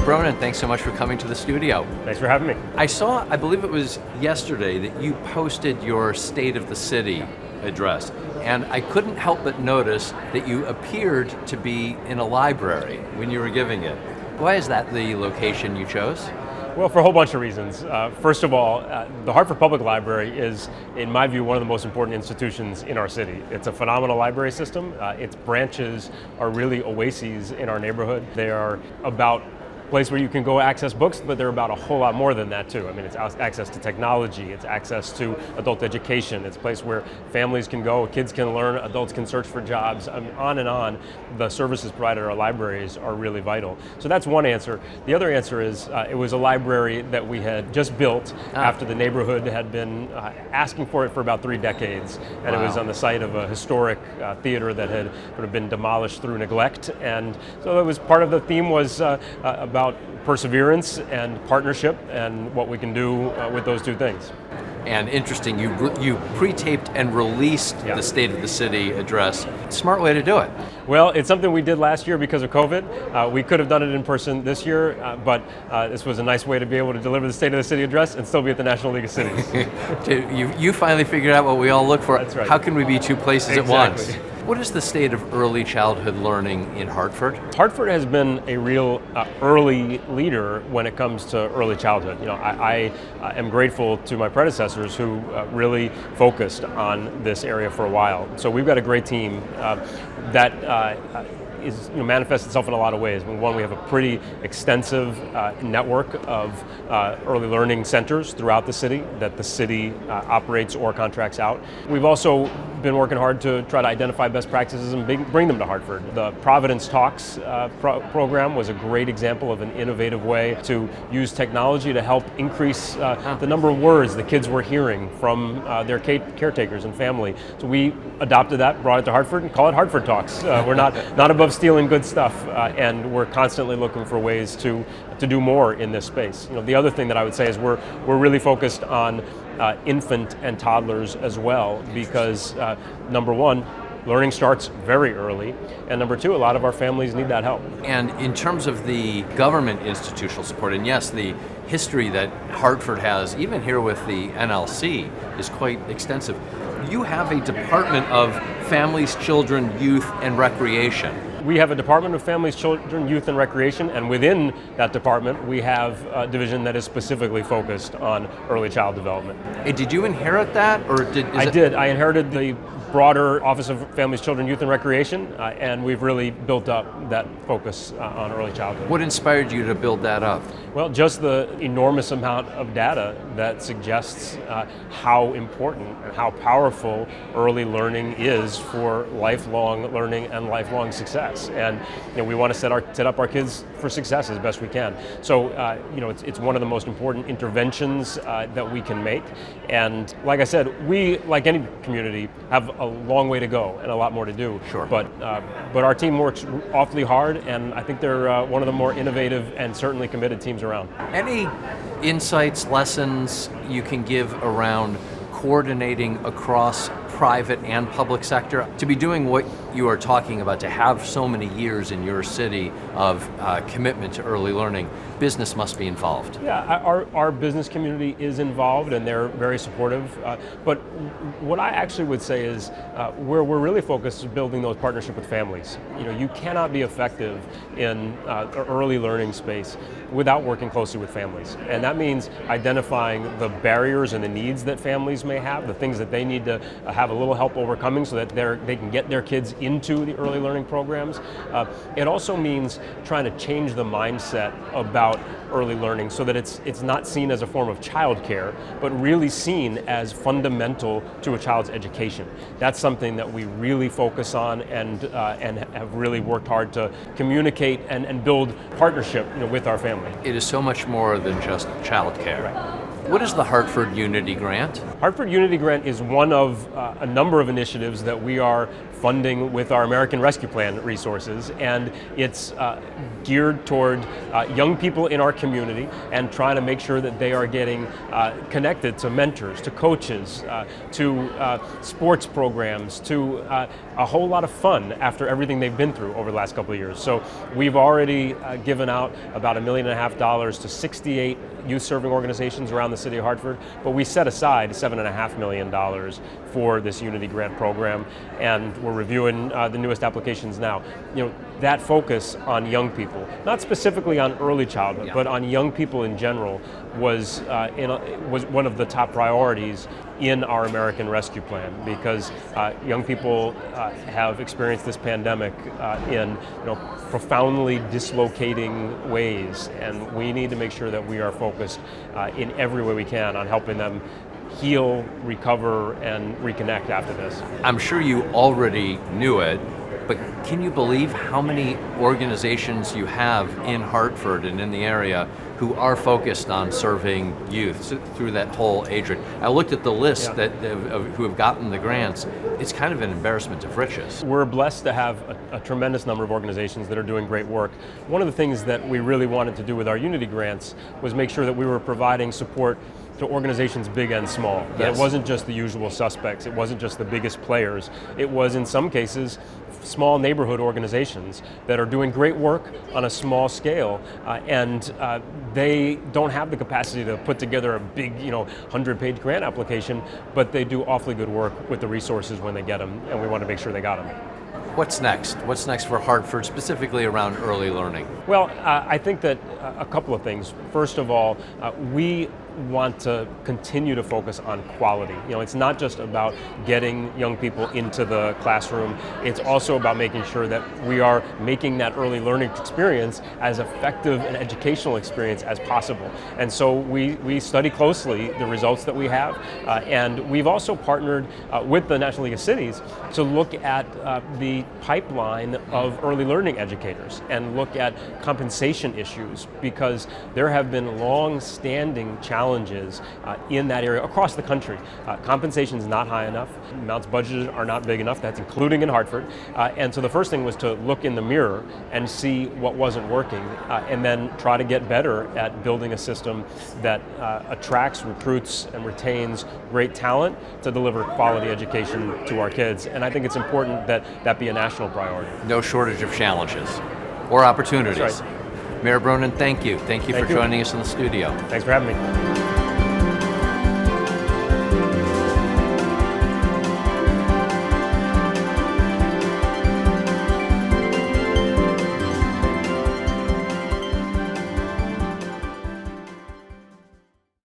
Bronin, thanks so much for coming to the studio. Thanks for having me. I believe it was yesterday, that you posted your State of the City address, and I couldn't help but notice that you appeared to be in a library when you were giving it. Why is that the location you chose? Well, for a whole bunch of reasons. First of all, the Hartford Public Library is, in my view, one of the most important institutions in our city. It's a phenomenal library system. Its branches are really oases in our neighborhood. They are about a place where you can go access books, but they're about a whole lot more than that too. I mean, it's access to technology, it's access to adult education, it's a place where families can go, kids can learn, adults can search for jobs, on and on. The services provided at our libraries are really vital. So that's one answer. The other answer is it was a library that we had just built after the neighborhood had been asking for it for about 3 decades. And It was on the site of a historic theater that had sort of been demolished through neglect. And so it was part of the theme was about perseverance and partnership and what we can do with those two things. And interesting, you pre-taped and released the State of the City address. Smart way to do it. Well, it's something we did last year because of COVID. We could have done it in person this year, but this was a nice way to be able to deliver the State of the City address and still be at the National League of Cities. You finally figured out what we all look for. That's right. How can we be two places at once? Exactly. What is the state of early childhood learning in Hartford? Hartford has been a real early leader when it comes to early childhood. You know, I am grateful to my predecessors who really focused on this area for a while. So we've got a great team that manifests itself in a lot of ways. I mean, one, we have a pretty extensive network of early learning centers throughout the city that the city operates or contracts out. We've also been working hard to try to identify best practices and bring them to Hartford. The Providence Talks program was a great example of an innovative way to use technology to help increase the number of words the kids were hearing from their caretakers and family. So we adopted that, brought it to Hartford, and call it Hartford Talks. We're not above stealing good stuff, and we're constantly looking for ways to do more in this space. You know, the other thing that I would say is we're really focused on infant and toddlers as well, because number one, learning starts very early, and number two, a lot of our families need that help. And in terms of the government institutional support, and yes, the history that Hartford has, even here with the NLC, is quite extensive. You have a Department of Families, Children, Youth, and Recreation. We have a Department of Families, Children, Youth, and Recreation, and within that department, we have a division that is specifically focused on early child development. Hey, did you inherit that, or I did. I inherited the broader Office of Families, Children, Youth, and Recreation, and we've really built up that focus on early childhood. What inspired you to build that up? Well, just the enormous amount of data that suggests how important and how powerful early learning is for lifelong learning and lifelong success. And we want to set up our kids for success as best we can. So it's one of the most important interventions that we can make. And like I said, we, like any community, have a long way to go and a lot more to do. Sure. But our team works awfully hard, and I think they're one of the more innovative and certainly committed teams around. Any insights, lessons you can give around coordinating across private and public sector to be doing what you are talking about, to have so many years in your city of commitment to early learning? Business must be involved. Yeah, our business community is involved, and they're very supportive. But what I actually would say is where we're really focused is building those partnerships with families. You cannot be effective in the early learning space without working closely with families. And that means identifying the barriers and the needs that families may have, the things that they need to have a little help overcoming so that they can get their kids into the early learning programs. It also means trying to change the mindset about early learning so that it's not seen as a form of childcare, but really seen as fundamental to a child's education. That's something that we really focus on and have really worked hard to communicate and build partnership with our family. It is so much more than just childcare. Right. What is the Hartford Unity Grant? Hartford Unity Grant is one of a number of initiatives that we are funding with our American Rescue Plan resources, and it's geared toward young people in our community and trying to make sure that they are getting connected to mentors, to coaches, to sports programs, to a whole lot of fun after everything they've been through over the last couple of years. So we've already given out about $1.5 million to 68 youth-serving organizations around the city of Hartford, but we set aside $7.5 million for this Unity Grant program, and we're reviewing the newest applications now. That focus on young people, not specifically on early childhood, but on young people in general, was one of the top priorities in our American Rescue Plan, because young people have experienced this pandemic in profoundly dislocating ways, and we need to make sure that we are focused in every way we can on helping them heal, recover, and reconnect after this. I'm sure you already knew it, but can you believe how many organizations you have in Hartford and in the area who are focused on serving youth through that whole age range? I looked at the list who have gotten the grants. It's kind of an embarrassment of riches. We're blessed to have a tremendous number of organizations that are doing great work. One of the things that we really wanted to do with our Unity grants was make sure that we were providing support to organizations big and small. That it wasn't just the usual suspects, it wasn't just the biggest players. It was, in some cases, small neighborhood organizations that are doing great work on a small scale, and they don't have the capacity to put together a big 100-page grant application, but they do awfully good work with the resources when they get them, and we want to make sure they got them. What's next? What's next for Hartford, specifically around early learning? Well, I think that a couple of things. First of all, we want to continue to focus on quality. It's not just about getting young people into the classroom. It's also about making sure that we are making that early learning experience as effective an educational experience as possible. And so we study closely the results that we have, and we've also partnered with the National League of Cities to look at the pipeline of early learning educators and look at compensation issues, because there have been long-standing challenges in that area across the country. Compensation is not high enough. Amounts budgeted are not big enough. That's including in Hartford. And so the first thing was to look in the mirror and see what wasn't working, and then try to get better at building a system that attracts, recruits, and retains great talent to deliver quality education to our kids. And I think it's important that that be a national priority. No shortage of challenges or opportunities. That's right. Mayor Bronin, thank you. Thank you for joining us in the studio. Thanks for having me.